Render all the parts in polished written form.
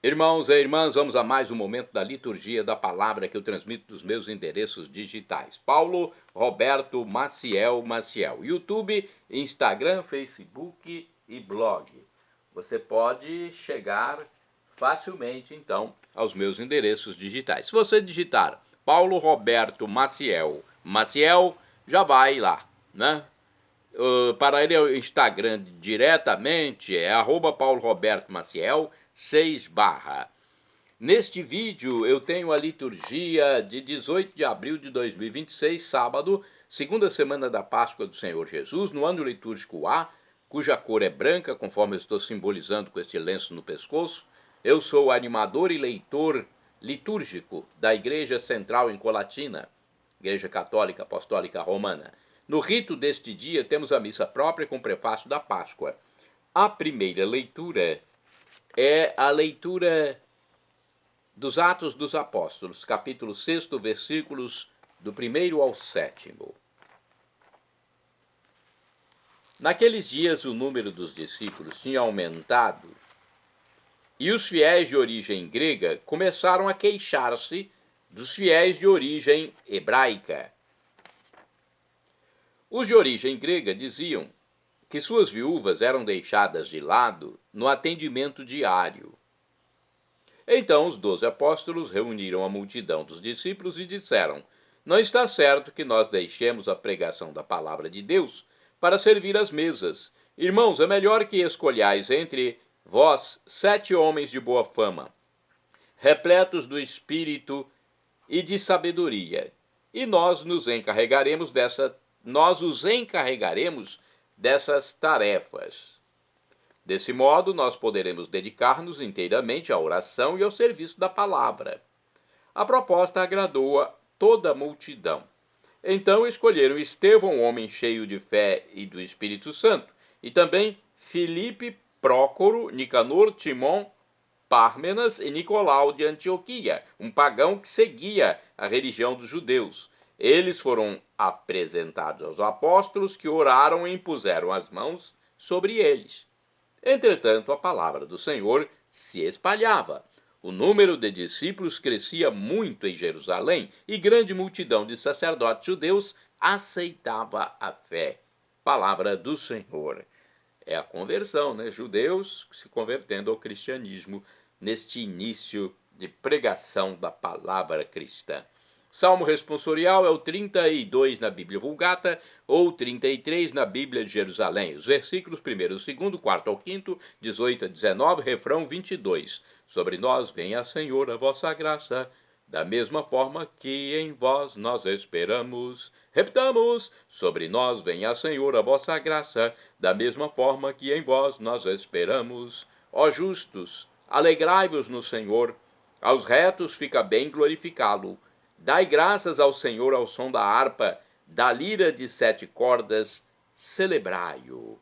Irmãos e irmãs, vamos a mais um momento da liturgia da palavra que eu transmito dos meus endereços digitais. Paulo Roberto Maciel Maciel. YouTube, Instagram, Facebook e blog. Você pode chegar facilmente, então, aos meus endereços digitais. Se você digitar Paulo Roberto Maciel Maciel, já vai lá, né? Para ele, o Instagram diretamente é @Paulo Roberto Maciel 6 barra. Neste vídeo eu tenho a liturgia de 18 de abril de 2026, sábado, segunda semana da Páscoa do Senhor Jesus, no ano litúrgico A, cuja cor é branca, conforme eu estou simbolizando com este lenço no pescoço. Eu sou o animador e leitor litúrgico da Igreja Central em Colatina, Igreja Católica Apostólica Romana. No rito deste dia temos a missa própria com o prefácio da Páscoa. A primeira leitura é a leitura dos Atos dos Apóstolos, capítulo 6, versículos do 1º ao 7º. Naqueles dias o número dos discípulos tinha aumentado e os fiéis de origem grega começaram a queixar-se dos fiéis de origem hebraica. Os de origem grega diziam que suas viúvas eram deixadas de lado no atendimento diário. Então os 12 apóstolos reuniram a multidão dos discípulos e disseram: não está certo que nós deixemos a pregação da palavra de Deus para servir às mesas. Irmãos, é melhor que escolhais entre vós 7 homens de boa fama, repletos do Espírito e de sabedoria, e nós os encarregaremos dessas tarefas. Desse modo, nós poderemos dedicar-nos inteiramente à oração e ao serviço da palavra. A proposta agradou a toda a multidão. Então escolheram Estevão, um homem cheio de fé e do Espírito Santo, e também Filipe, Prócoro, Nicanor, Timon, Pármenas e Nicolau de Antioquia, um pagão que seguia a religião dos judeus. Eles foram apresentados aos apóstolos, que oraram e impuseram as mãos sobre eles. Entretanto, a palavra do Senhor se espalhava. O número de discípulos crescia muito em Jerusalém e grande multidão de sacerdotes judeus aceitava a fé. Palavra do Senhor. É a conversão, né? Judeus se convertendo ao cristianismo neste início de pregação da palavra cristã. Salmo responsorial é o 32 na Bíblia Vulgata ou 33 na Bíblia de Jerusalém. Os versículos 1º, 2º, 4º ao 5º, 18 a 19, refrão 22. Sobre nós venha, Senhor, a vossa graça, da mesma forma que em vós nós esperamos. Repitamos: sobre nós venha, Senhor, a vossa graça, da mesma forma que em vós nós esperamos. Ó justos, alegrai-vos no Senhor, aos retos fica bem glorificá-lo. Dai graças ao Senhor ao som da harpa, da lira de 7 cordas, celebrai-o.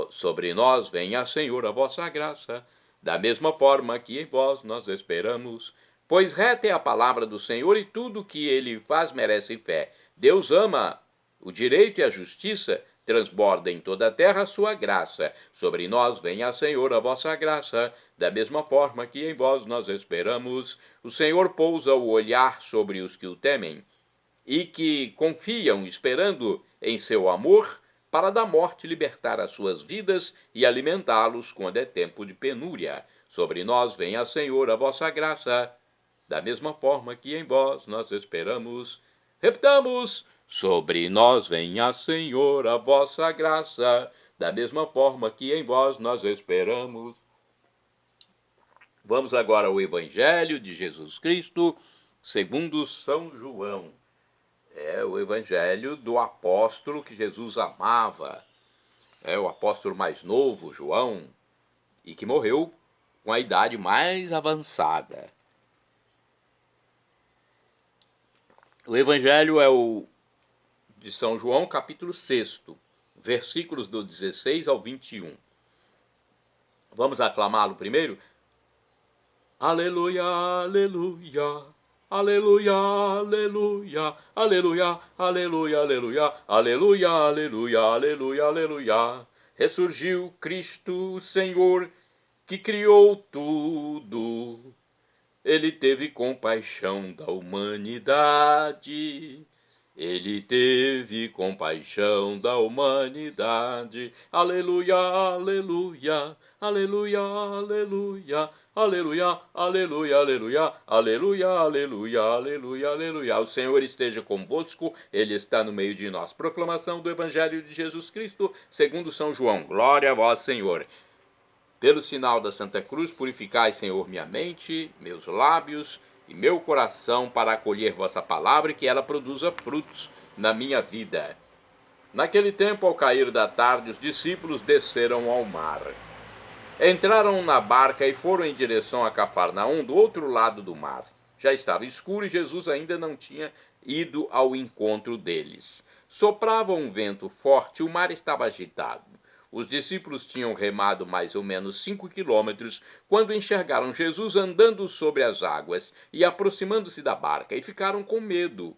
Sobre nós venha, Senhor, a vossa graça, da mesma forma que em vós nós esperamos. Pois reta é a palavra do Senhor e tudo o que ele faz merece fé. Deus ama o direito e a justiça, transborda em toda a terra a sua graça. Sobre nós venha, Senhor, a vossa graça, da mesma forma que em vós nós esperamos. O Senhor pousa o olhar sobre os que o temem e que confiam, esperando em seu amor, para da morte libertar as suas vidas e alimentá-los quando é tempo de penúria. Sobre nós venha, Senhor, a vossa graça, da mesma forma que em vós nós esperamos. Repitamos: sobre nós venha, Senhor, a vossa graça, da mesma forma que em vós nós esperamos. Vamos agora ao Evangelho de Jesus Cristo, segundo São João. É o Evangelho do apóstolo que Jesus amava. É o apóstolo mais novo, João, e que morreu com a idade mais avançada. O Evangelho é o de São João, capítulo 6, versículos do 16 ao 21. Vamos aclamá-lo primeiro? Aleluia, aleluia, aleluia, aleluia, aleluia, aleluia, aleluia, aleluia, aleluia, aleluia, aleluia. Ressurgiu Cristo, o Senhor, que criou tudo. Ele teve compaixão da humanidade. Ele teve compaixão da humanidade. Aleluia, aleluia, aleluia, aleluia, aleluia, aleluia, aleluia, aleluia, aleluia, aleluia, aleluia. O Senhor esteja convosco, Ele está no meio de nós. Proclamação do Evangelho de Jesus Cristo, segundo São João. Glória a vós, Senhor. Pelo sinal da Santa Cruz, purificai, Senhor, minha mente, meus lábios e meu coração para acolher vossa palavra e que ela produza frutos na minha vida. Naquele tempo, ao cair da tarde, os discípulos desceram ao mar. Entraram na barca e foram em direção a Cafarnaum, do outro lado do mar. Já estava escuro e Jesus ainda não tinha ido ao encontro deles. Soprava um vento forte e o mar estava agitado. Os discípulos tinham remado mais ou menos 5 quilômetros quando enxergaram Jesus andando sobre as águas e aproximando-se da barca e ficaram com medo.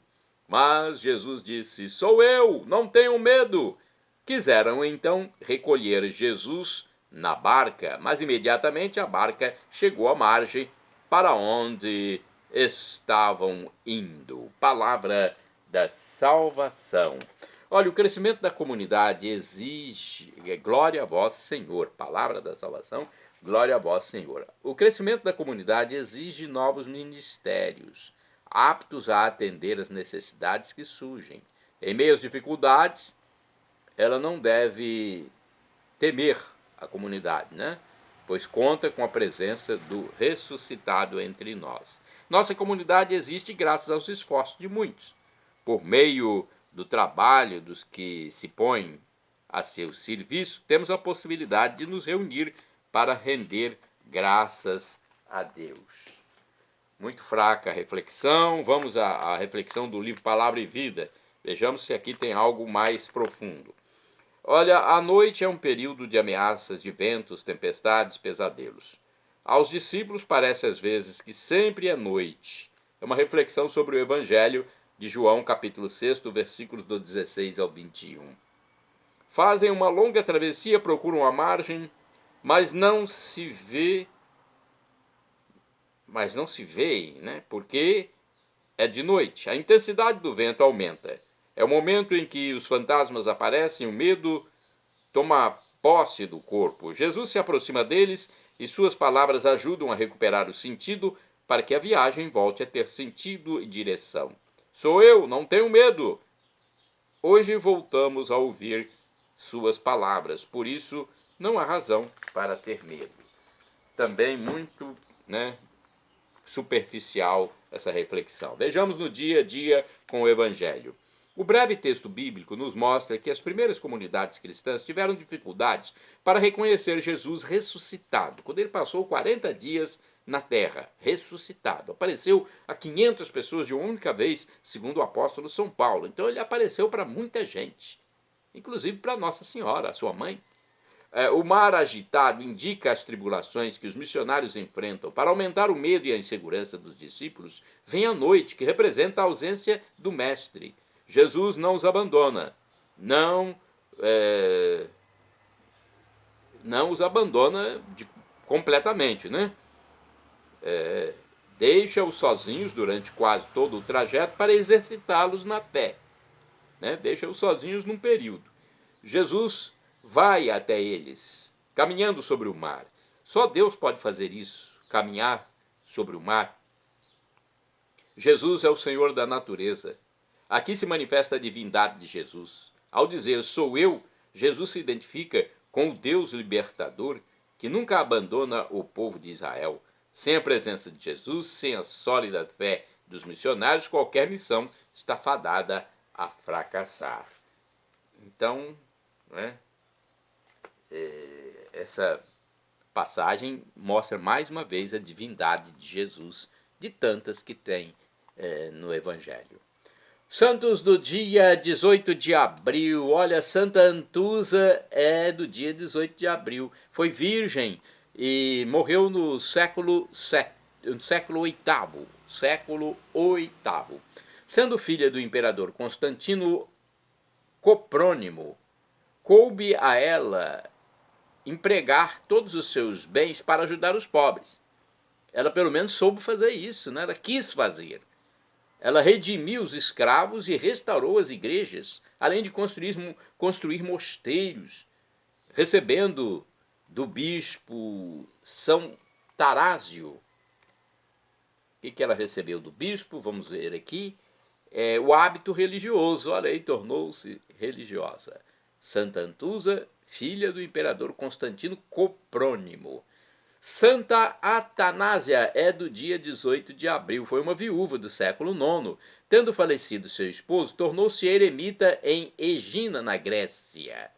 Mas Jesus disse: "Sou eu, não tenham medo." Quiseram então recolher Jesus na barca, mas imediatamente a barca chegou à margem para onde estavam indo. Palavra da salvação. Olha, o crescimento da comunidade exige, glória a vós, Senhor, palavra da salvação, glória a vós, Senhor. O crescimento da comunidade exige novos ministérios, aptos a atender as necessidades que surgem. Em meio às dificuldades, ela não deve temer a comunidade, né? Pois conta com a presença do ressuscitado entre nós. Nossa comunidade existe graças aos esforços de muitos. Por meio do trabalho dos que se põem a seu serviço, temos a possibilidade de nos reunir para render graças a Deus. Muito fraca a reflexão. Vamos à reflexão do livro Palavra e Vida. Vejamos se aqui tem algo mais profundo. Olha, a noite é um período de ameaças de ventos, tempestades, pesadelos. Aos discípulos parece às vezes que sempre é noite. É uma reflexão sobre o Evangelho de João, capítulo 6, versículos do 16 ao 21. Fazem uma longa travessia, procuram a margem, mas não se veem, né? Porque é de noite. A intensidade do vento aumenta. É o momento em que os fantasmas aparecem, o medo toma posse do corpo. Jesus se aproxima deles e suas palavras ajudam a recuperar o sentido para que a viagem volte a ter sentido e direção. Sou eu, não tenho medo. Hoje voltamos a ouvir suas palavras, por isso não há razão para ter medo. Também muito, superficial essa reflexão. Vejamos no dia a dia com o Evangelho. O breve texto bíblico nos mostra que as primeiras comunidades cristãs tiveram dificuldades para reconhecer Jesus ressuscitado, quando ele passou 40 dias na terra, ressuscitado. Apareceu a 500 pessoas de uma única vez, segundo o apóstolo São Paulo. Então ele apareceu para muita gente, inclusive para Nossa Senhora, a sua mãe. O mar agitado indica as tribulações que os missionários enfrentam. Para aumentar o medo e a insegurança dos discípulos, vem a noite, que representa a ausência do Mestre. Jesus não os abandona, não os abandona completamente, né? Deixa-os sozinhos durante quase todo o trajeto para exercitá-los na fé, né? Deixa-os sozinhos num período. Jesus vai até eles, caminhando sobre o mar. Só Deus pode fazer isso, caminhar sobre o mar. Jesus é o Senhor da natureza. Aqui se manifesta a divindade de Jesus. Ao dizer sou eu, Jesus se identifica com o Deus libertador que nunca abandona o povo de Israel. Sem a presença de Jesus, sem a sólida fé dos missionários, qualquer missão está fadada a fracassar. Então, essa passagem mostra mais uma vez a divindade de Jesus, de tantas que tem no Evangelho. Santos do dia 18 de abril. Olha, Santa Antusa é do dia 18 de abril. Foi virgem e morreu no século VIII. Sendo filha do imperador Constantino Coprônimo, coube a ela empregar todos os seus bens para ajudar os pobres. Ela pelo menos soube fazer isso, né? Ela quis fazer. Ela redimiu os escravos e restaurou as igrejas, além de construir mosteiros, recebendo do bispo São Tarásio. O que ela recebeu do bispo? Vamos ver aqui. O hábito religioso. Olha aí, tornou-se religiosa. Santa Antusa, filha do imperador Constantino Coprônimo. Santa Atanásia é do dia 18 de abril. Foi uma viúva do século IX. Tendo falecido seu esposo, tornou-se eremita em Egina, na Grécia.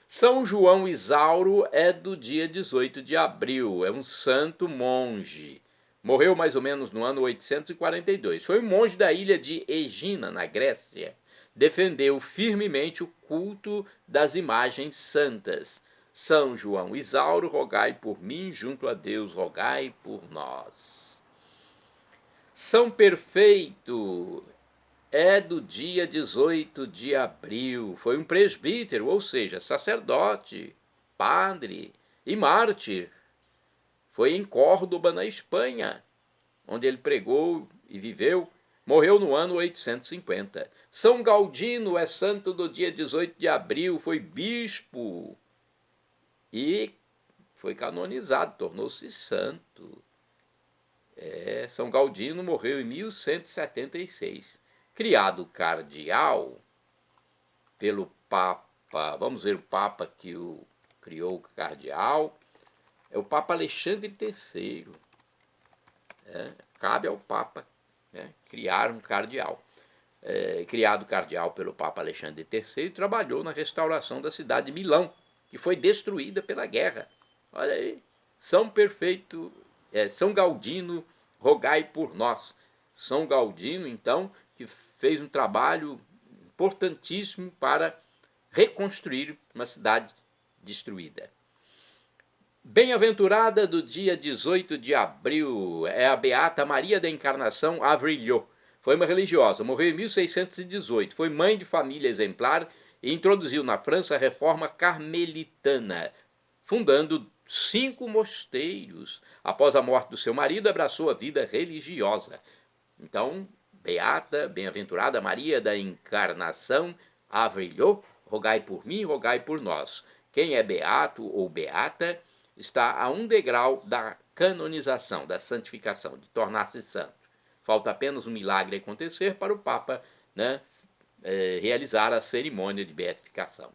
São João Isauro é do dia 18 de abril. É um santo monge. Morreu mais ou menos no ano 842. Foi um monge da ilha de Egina, na Grécia. Defendeu firmemente o culto das imagens santas. São João Isauro, rogai por mim, junto a Deus, rogai por nós. São Perfeito é do dia 18 de abril. Foi um presbítero, ou seja, sacerdote, padre e mártir. Foi em Córdoba, na Espanha, onde ele pregou e viveu. Morreu no ano 850. São Galdino é santo do dia 18 de abril. Foi bispo e foi canonizado, tornou-se santo. São Galdino morreu em 1176. Criado cardeal pelo Papa, vamos ver o Papa que o criou o cardeal, é o Papa Alexandre III. Cabe ao Papa criar um cardeal. Criado cardeal pelo Papa Alexandre III, trabalhou na restauração da cidade de Milão, que foi destruída pela guerra. Olha aí, São Perfeito, São Galdino, rogai por nós. São Galdino, então, que fez um trabalho importantíssimo para reconstruir uma cidade destruída. Bem-aventurada do dia 18 de abril é a Beata Maria da Encarnação Avrilhot. Foi uma religiosa, morreu em 1618. Foi mãe de família exemplar e introduziu na França a reforma carmelitana, fundando 5 mosteiros. Após a morte do seu marido, abraçou a vida religiosa. Então, Beata, bem-aventurada Maria da Encarnação Avrilhot, rogai por mim, rogai por nós. Quem é beato ou beata está a um degrau da canonização, da santificação, de tornar-se santo. Falta apenas um milagre acontecer para o Papa realizar a cerimônia de beatificação.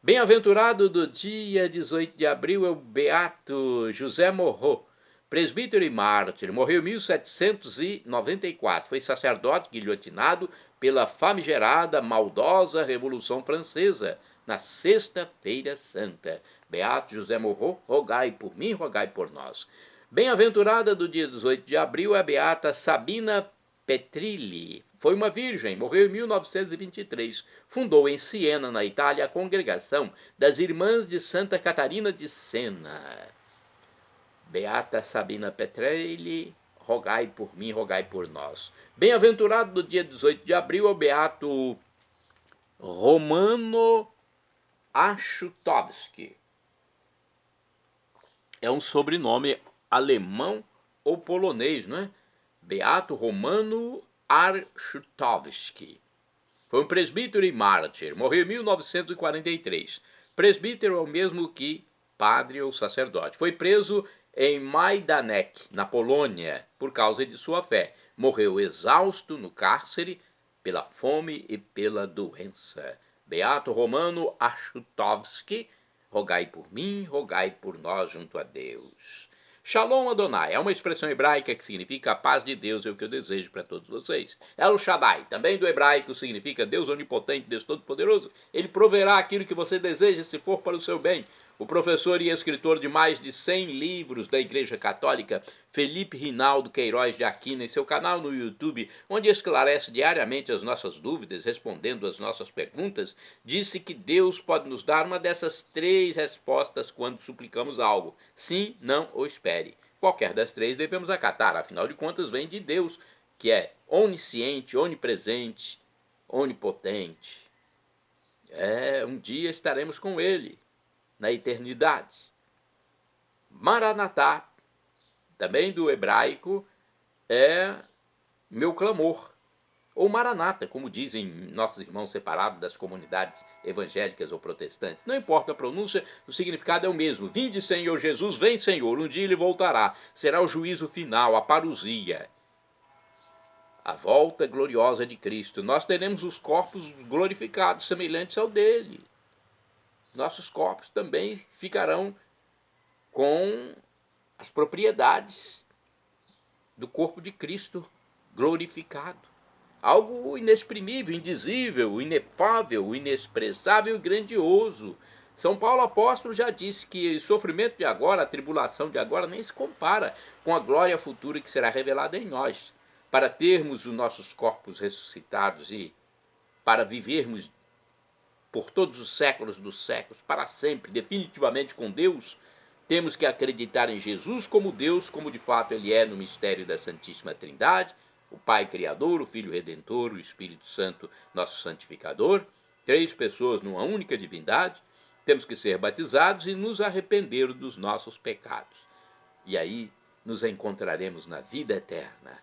Bem-aventurado do dia 18 de abril é o beato José Morrot, presbítero e mártir. Morreu em 1794. Foi sacerdote guilhotinado pela famigerada, maldosa Revolução Francesa, na Sexta-feira Santa. Beato José Morrot, rogai por mim, rogai por nós. Bem-aventurada do dia 18 de abril é a beata Sabina Petrilli. Foi uma virgem, morreu em 1923. Fundou em Siena, na Itália, a congregação das Irmãs de Santa Catarina de Sena. Beata Sabina Petrilli, rogai por mim, rogai por nós. Bem-aventurado do dia 18 de abril é o beato Romano Achutovsky. É um sobrenome alemão ou polonês, não é? Beato Romano Achutovsky. Foi um presbítero e mártir. Morreu em 1943. Presbítero é o mesmo que padre ou sacerdote. Foi preso em Majdanek, na Polônia, por causa de sua fé. Morreu exausto no cárcere pela fome e pela doença. Beato Romano Achutovsky, rogai por mim, rogai por nós junto a Deus. Shalom Adonai é uma expressão hebraica que significa a paz de Deus, é o que eu desejo para todos vocês. El Shaddai, também do hebraico, significa Deus onipotente, Deus todo-poderoso. Ele proverá aquilo que você deseja se for para o seu bem. O professor e escritor de mais de 100 livros da Igreja Católica, Felipe Rinaldo Queiroz de Aquino, em seu canal no YouTube, onde esclarece diariamente as nossas dúvidas, respondendo às nossas perguntas, disse que Deus pode nos dar uma dessas 3 respostas quando suplicamos algo: sim, não ou espere. Qualquer das 3 devemos acatar, afinal de contas vem de Deus, que é onisciente, onipresente, onipotente. Um dia estaremos com Ele. na eternidade. Maranatá, também do hebraico, é meu clamor, ou Maranata, como dizem nossos irmãos separados das comunidades evangélicas ou protestantes. Não importa a pronúncia, o significado é o mesmo. Vinde, Senhor Jesus, vem, Senhor, um dia ele voltará. Será o juízo final, a parousia, a volta gloriosa de Cristo. Nós teremos os corpos glorificados, semelhantes ao dele. Nossos corpos também ficarão com as propriedades do corpo de Cristo glorificado. Algo inexprimível, indizível, inefável, inexpressável e grandioso. São Paulo apóstolo já disse que o sofrimento de agora, a tribulação de agora, nem se compara com a glória futura que será revelada em nós. Para termos os nossos corpos ressuscitados e para vivermos por todos os séculos dos séculos, para sempre, definitivamente com Deus, temos que acreditar em Jesus como Deus, como de fato ele é no mistério da Santíssima Trindade, o Pai Criador, o Filho Redentor, o Espírito Santo, nosso santificador, 3 pessoas numa única divindade. Temos que ser batizados e nos arrepender dos nossos pecados. E aí nos encontraremos na vida eterna.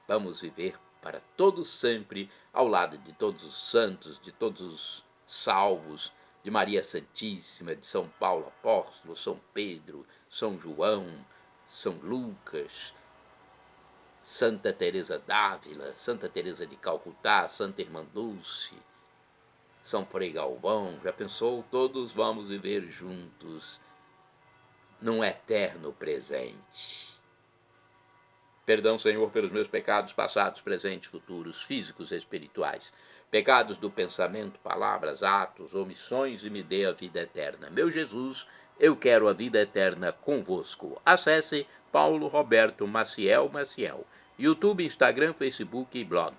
Vamos viver para todo sempre ao lado de todos os santos, de todos os salvos, de Maria Santíssima, de São Paulo Apóstolo, São Pedro, São João, São Lucas, Santa Teresa d'Ávila, Santa Teresa de Calcutá, Santa Irmã Dulce, São Frei Galvão. Já pensou? Todos vamos viver juntos num eterno presente. Perdão, Senhor, pelos meus pecados passados, presentes, futuros, físicos e espirituais. Pecados do pensamento, palavras, atos, omissões, e me dê a vida eterna. Meu Jesus, eu quero a vida eterna convosco. Acesse Paulo Roberto Maciel, YouTube, Instagram, Facebook e blog.